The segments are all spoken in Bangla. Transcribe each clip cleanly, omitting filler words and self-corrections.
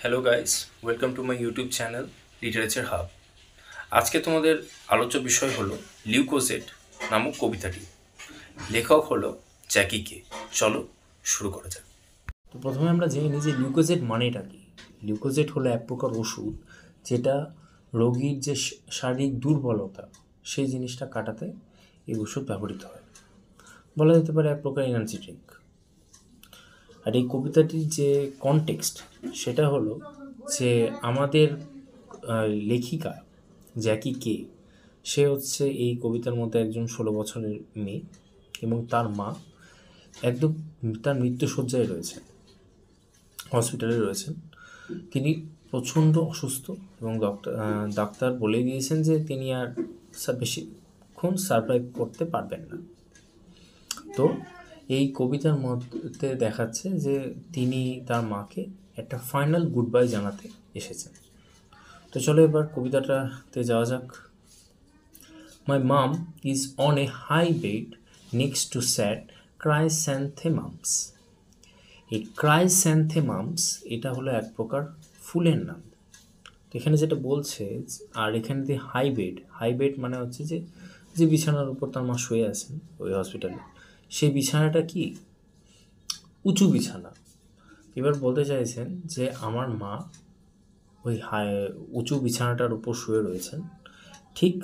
Hello guys, welcome to my YouTube channel literature hub. আজকে তোমাদের আলোচ্য বিষয় হলো লিউকোজেট নামক কবিতাটি। লেখক হলো জ্যাকি কে। চলো শুরু করা যাক। তো প্রথমে আমরা জেনে নিই যে লিউকোজেট মানেটা কি। লিউকোজেট হলো এক প্রকার ওষুধ যেটা রোগীর যে শারীরিক দুর্বলতা সেই জিনিসটা কাটাতে এই ওষুধ ব্যবহৃত হয়। বলা যেতে পারে এক প্রকার এনার্জি ড্রিঙ্ক। আর এই কবিতাটির যে কনটেক্সট সেটা হলো যে আমাদের লেখিকা জ্যাকি কে, সে হচ্ছে এই কবিতার মধ্যে একজন 16 বছরের মেয়ে এবং তার মা একদম তার মৃত্যুশয্যায় রয়েছে, হসপিটালে রয়েছেন। তিনি প্রচণ্ড অসুস্থ এবং ডাক্তার বলে দিয়েছেন যে তিনি আর বেশিক্ষণ সারভাইভ করতে পারবেন না। তো এই কবিতার মধ্যে দেখাচ্ছে যে তিনি তার মাকে একটা ফাইনাল গুড বাই জানাতে এসেছেন। তো চলো এবার কবিতাটাতে যাওয়া যাক। My mum is on a high bed next to sad chrysanthemums. এই ক্রাইস্যান্থেমামস এটা হলো এক প্রকার ফুলের নাম। তো এখানে যেটা বলছে, আর এখানে যে হাই বেড মানে হচ্ছে যে যে বিছানার উপর তার মা শুয়ে আছেন ওই হসপিটালে, সেই বিছানাটা কি উঁচু বিছানা। এবার বলতে চাইছেন যে আমার মা ওই উঁচু বিছানাটার উপর শুয়ে রয়েছেন, ঠিক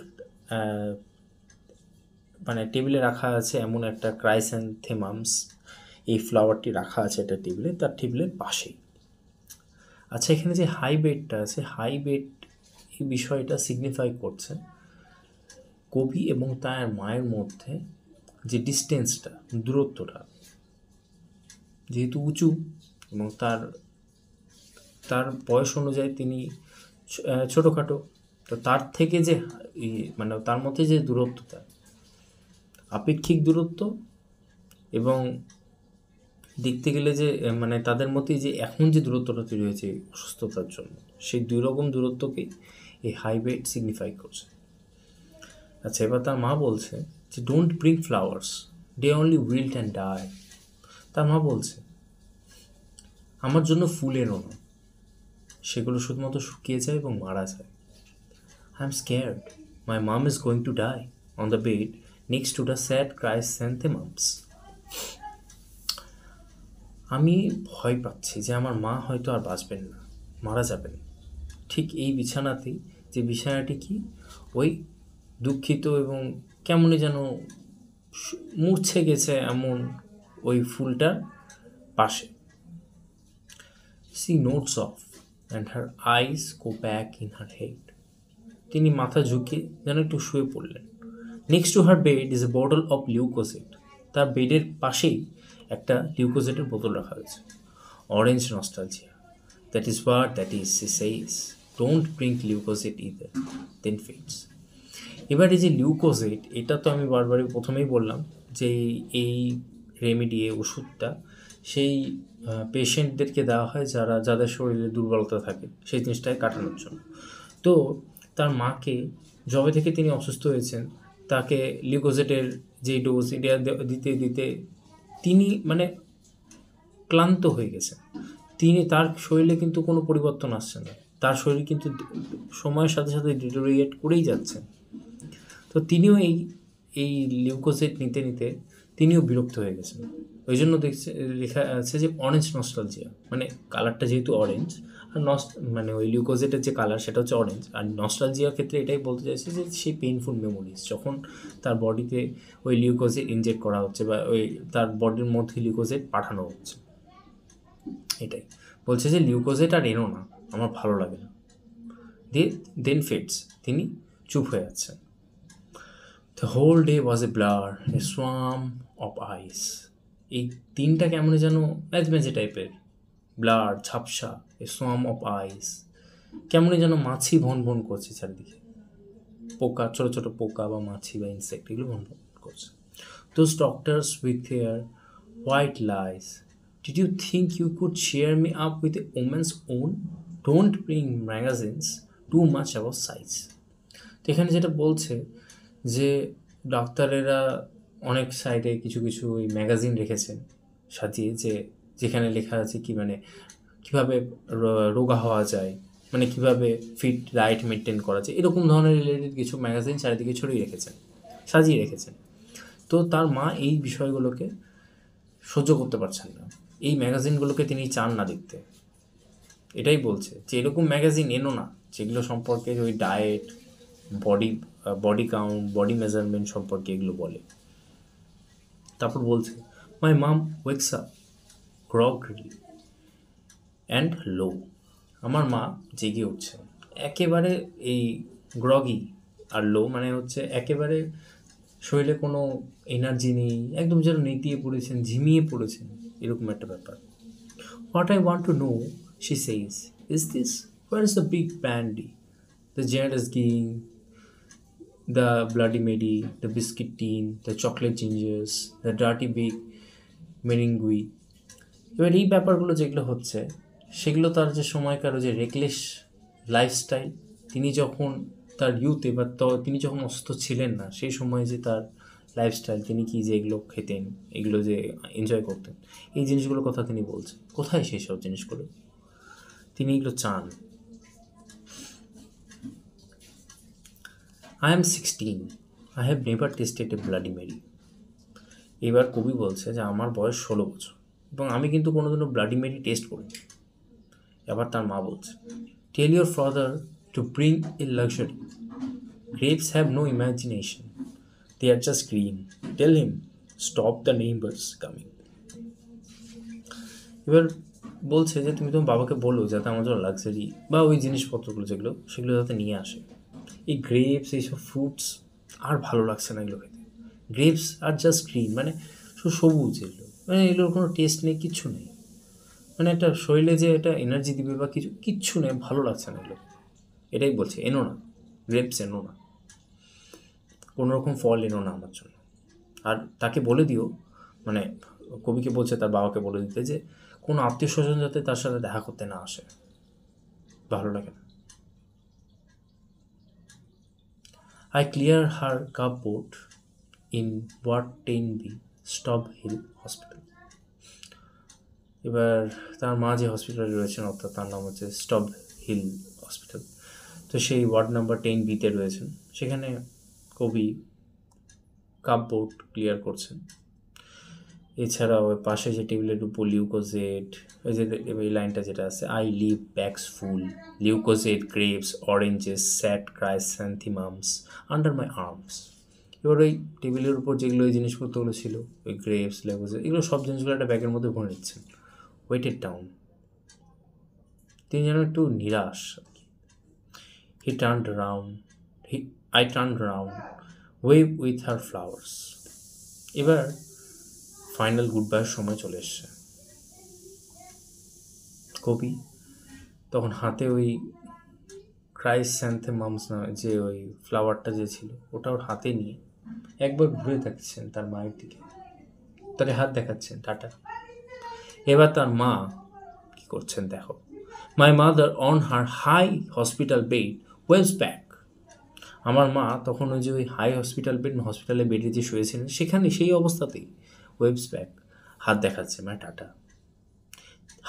মানে টেবিলে রাখা আছে এমন একটা ক্রাইস্যান্থেমামস, এই ফ্লাওয়ারটি রাখা আছে একটা টেবিলে, তার টেবিলের পাশেই। আচ্ছা, এখানে যে হাই বেডটা আছে, হাই বেড এই বিষয়টা সিগনিফাই করছে কবি এবং তার মায়ের মধ্যে যে ডিস্টেন্সটা, দূরত্বটা, যেহেতু উঁচু এবং তার তার বয়স অনুযায়ী তিনি ছোটোখাটো, তো তার থেকে যে মানে তার মধ্যে যে দূরত্বটা, আপেক্ষিক দূরত্ব, এবং দেখতে গেলে যে মানে তাদের মধ্যে যে এখন যে দূরত্বটা তৈরি হয়েছে অসুস্থতার জন্য, সেই দুই রকম দূরত্বকেই এই হাইবেড সিগনিফাই করছে। আচ্ছা, এবার তার মা বলছে যে don't bring flowers, they only wilt and die. তার মা বলছে আমার জন্য ফুল এনো না, সেগুলো শুধুমাত্র শুকিয়ে যায় এবং মারা যায়। I am scared, my mum is going to die on the bed next to the sad chrysanthemums. আমি ভয় পাচ্ছি যে আমার মা হয়তো আর বাঁচবেন না, মারা যাবেন ঠিক এই বিছানাতেই, যে বিছানাটি কি ওই দুঃখিত এবং কেমনই যেন মূর্ছে গেছে এমন ওই ফুলটার পাশে। She nods off and her eyes go back in her head. তিনি মাথা ঝুঁকিয়ে যেন একটু শুয়ে পড়লেন। Next to her bed is a bottle of Lucozade. তার বেডের পাশেই একটা লিউকোসেটের বোতল রাখা হয়েছে। Orange nostalgia, that is what that is, she says, don't bring Lucozade either, then fades. এবার এই যে লিউকোসেট, এটা তো আমি বারবারই প্রথমেই বললাম যে এই রেমেডি, এই ওষুধটা সেই পেশেন্টদেরকে দেওয়া হয় যাদের শরীরে দুর্বলতা থাকে সেই জিনিসটাকে কাটানোর জন্য। তো তার মাকে যবে থেকে তিনি অসুস্থ হয়েছেন, তাকে লিউকোজেটের যে ডোজ এটা দিতে দিতে তিনি মানে ক্লান্ত হয়ে গেছেন। তার শরীরে কিন্তু কোনো পরিবর্তন আসছে না, তার শরীর কিন্তু সময়ের সাথে সাথে ডিটোরিয়েট করেই যাচ্ছে। তো তিনিও এই লিউকোসেট নিতে নিতে তিনিও বিরক্ত হয়ে গেছেন। ওই জন্য দেখছে লেখা আছে যে অরেঞ্জ নস্টালজিয়া, মানে কালারটা যেহেতু অরেঞ্জ, আর মানে ওই লিউকোজেটের যে কালার সেটা হচ্ছে অরেঞ্জ। আর নস্টালজিয়ার ক্ষেত্রে এটাই বলতে চাইছে যে সেই পেইনফুল মেমোরিজ, যখন তার বডিতে ওই লিউকোজেট ইনজেক্ট করা হচ্ছে বা ওই তার বডির মধ্যে লিউকোজেট পাঠানো হচ্ছে, এটাই বলছে যে লিউকোজেট আর এনো না, আমার ভালো লাগে না। দেন ফেডস, তিনি চুপ হয়ে যাচ্ছেন। The whole day was a blur, a swarm of eyes. এই দিনটা কেমন যেন ম্যাজে টাইপের, ব্লার, ঝাপসা, এ সোয়াম অফ আইস, কেমনই যেন মাছি ভন ভন করছে চারিদিকে, পোকা, ছোটো ছোটো পোকা বা মাছি বা ইনসেক্ট এগুলো ভন ভন করছে। Those doctors with their white lies, did you think you could cheer me up with a woman's own, don't bring magazines too much about size. তো এখানে যেটা বলছে যে ডাক্তারেরা অনেক সাইডে কিছু কিছু ওই ম্যাগাজিন রেখেছেন সাজিয়ে, যেখানে লেখা আছে কি মানে কীভাবে রোগা হওয়া যায়, মানে কীভাবে ফিট ডায়েট মেনটেন করা যায়, এরকম ধরনের রিলেটেড কিছু ম্যাগাজিন চারিদিকে সাজিয়ে রেখেছেন। তো তার মা এই বিষয়গুলোকে সহ্য করতে পারছেন না, এই ম্যাগাজিনগুলোকে তিনি চান না দেখতে। এটাই বলছে যে এরকম ম্যাগাজিন এনো না যেগুলো সম্পর্কে ওই diet, body count, body measurement সম্পর্কে এগুলো বলে। তারপর বলছে, মাই মাম ওয়েকস আপ গ্রগলি অ্যান্ড লো। আমার মা জেগে উঠছে একেবারে এই গ্রগি আর লো, মানে হচ্ছে একেবারে শরীরে কোনো এনার্জি নেই, একদম যেন নেতিয়ে পড়েছেন, ঝিমিয়ে পড়েছেন, এরকম একটা ব্যাপার। What I want to know, she says, is this? Where is the big brandy, the generous ghee, the bloody Mary, the biscuit tin, the chocolate gingers, the dirty big merengue? এবার এই ব্যাপারগুলো যেগুলো হচ্ছে সেগুলো তার যে সময়কার যে রেকলেস লাইফস্টাইল, তিনি যখন তার ইউথে বা তিনি যখন অসুস্থ ছিলেন না সেই সময় যে তার লাইফস্টাইল, তিনি কি যে এগুলো খেতেন, এগুলো যে এনজয় করতেন, এই জিনিসগুলোর কথা তিনি বলছেন। কোথায় সেই সব জিনিসগুলো? তিনি এগুলো চান। I am 16. I have never tasted a bloody Mary. এবার কবি বলছে যে আমার বয়স 16 বছর এবং আমি কিন্তু কোনোদিনও ব্লাডি মেরি টেস্ট করিনি। এবার তার মা বলছে, tell your father to bring a luxury, grapes have no imagination, they are just green, tell him stop the neighbours coming. এবার বলছে যে তুমি তোমার বাবাকে বলো যাতে আমার জন্য লাক্সারি বা ওই জিনিসপত্রগুলো যেগুলো সেগুলো যাতে নিয়ে আসে। এই গ্রেপস, এইসব ফ্রুটস আর ভালো লাগছে না এগুলো খেতে। গ্রেপস আর জাস্ট গ্রিন, মানে শুধু সবুজ, এগুলো মানে এগুলোর কোনো টেস্ট নেই, কিচ্ছু নেই, মানে একটা শরীরে যে একটা এনার্জি দিবে বা কিচ্ছু নেই, ভালো লাগছে না এগুলো। এটাই বলছে, এনো না গ্রেপস, এনো না, কোনো রকম ফল এনো না আমার জন্য। আর তাকে বলে দিও, মানে কবিকে বলছে তার বাবাকে বলে দিতে যে কোনো আত্মীয় স্বজন যাতে তার সাথে দেখা করতে না আসে, ভালো লাগে না। I clear her cupboard in Ward 10B, Stubb Hill Hospital. এবার তার মা যে হসপিটালে রয়েছেন, অর্থাৎ তার নাম হচ্ছে স্টব হিল হসপিটাল, তো সেই ওয়ার্ড নাম্বার 10B-তে রয়েছেন। সেখানে কবি কাপবোর্ড ক্লিয়ার করছেন। এছাড়াও ওই পাশে যে টেবিলের উপর লিউকোজেড, ওই যে এই লাইনটা যেটা আছে, I leave bags full, Lucozade, grapes, oranges, sad chrysanthemums under my arms. এবার ওই টেবিলের উপর যেগুলো ওই জিনিসপত্রগুলো ছিল, ওই গ্রেপস, লিউকোজেড, এগুলো সব জিনিসগুলো একটা ব্যাগের মধ্যে ভরে নিচ্ছেন। ওয়েটেড ডাউন, তিনি যেন একটু নিরাশ। I turned around, wave with her flowers. এবার ফাইনাল গুড বাইয়ের সময় চলে এসছে। কবি তখন হাতে ওই ক্রাইস্যান্থেমামস না, যে ওই ফ্লাওয়ারটা যে ছিল ওটা ওর হাতে নিয়ে একবার ঘুরে থাকছেন তার মায়ের দিকে, তাকে হাত দেখাচ্ছেন, টাটা। এবার তার মা কি করছেন দেখো, my mother on her high hospital bed waves back. আমার মা তখন ওই যে ওই হাই হসপিটালে বেডে যে শুয়েছিলেন সেখানে সেই অবস্থাতেই ওয়েভস ব্যাক, হাত দেখাচ্ছে, মানে tata.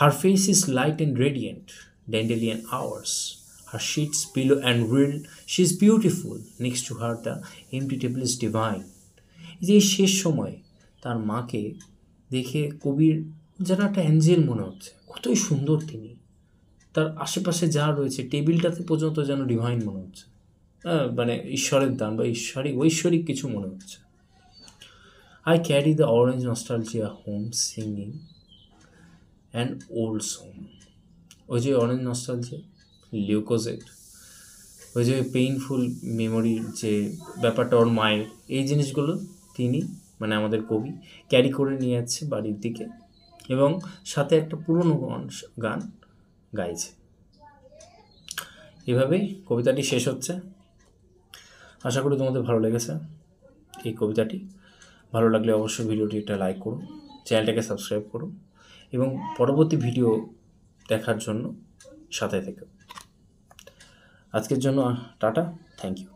Her face is light and radiant, dandelion hours, her sheets pillow and rill, she is beautiful, next to her the empty table is divine. এই যে শেষ সময় তার মাকে দেখে কবির যেন একটা অ্যাঞ্জেল মনে হচ্ছে, কতই সুন্দর তিনি, তার আশেপাশে যা রয়েছে টেবিলটাতে পর্যন্ত যেন ডিভাইন মনে হচ্ছে, মানে ঈশ্বরের দান বা ঐশ্বরিক কিছু মনে হচ্ছে। I carry the orange nostalgia home singing an old song. ওই যে অরেঞ্জ নস্টালজিয়া, লিউকোজেড, ওই যে পেইনফুল মেমোরির যে ব্যাপারটা ওর মায়ের, এই জিনিসগুলো তিনি, মানে আমাদের কবি, ক্যারি করে নিয়ে যাচ্ছে বাড়ির দিকে এবং সাথে একটা পুরনো গান গাইছে। এভাবেই কবিতাটি শেষ হচ্ছে। আশা করি তোমাদের ভালো লেগেছে এই কবিতাটি। ভালো লাগলে অবশ্যই ভিডিওটি একটা লাইক করুন, চ্যানেলটাকে সাবস্ক্রাইব করুন এবং পরবর্তী ভিডিও দেখার জন্য সাথে থেকো। আজকের জন্য টাটা, থ্যাংক ইউ।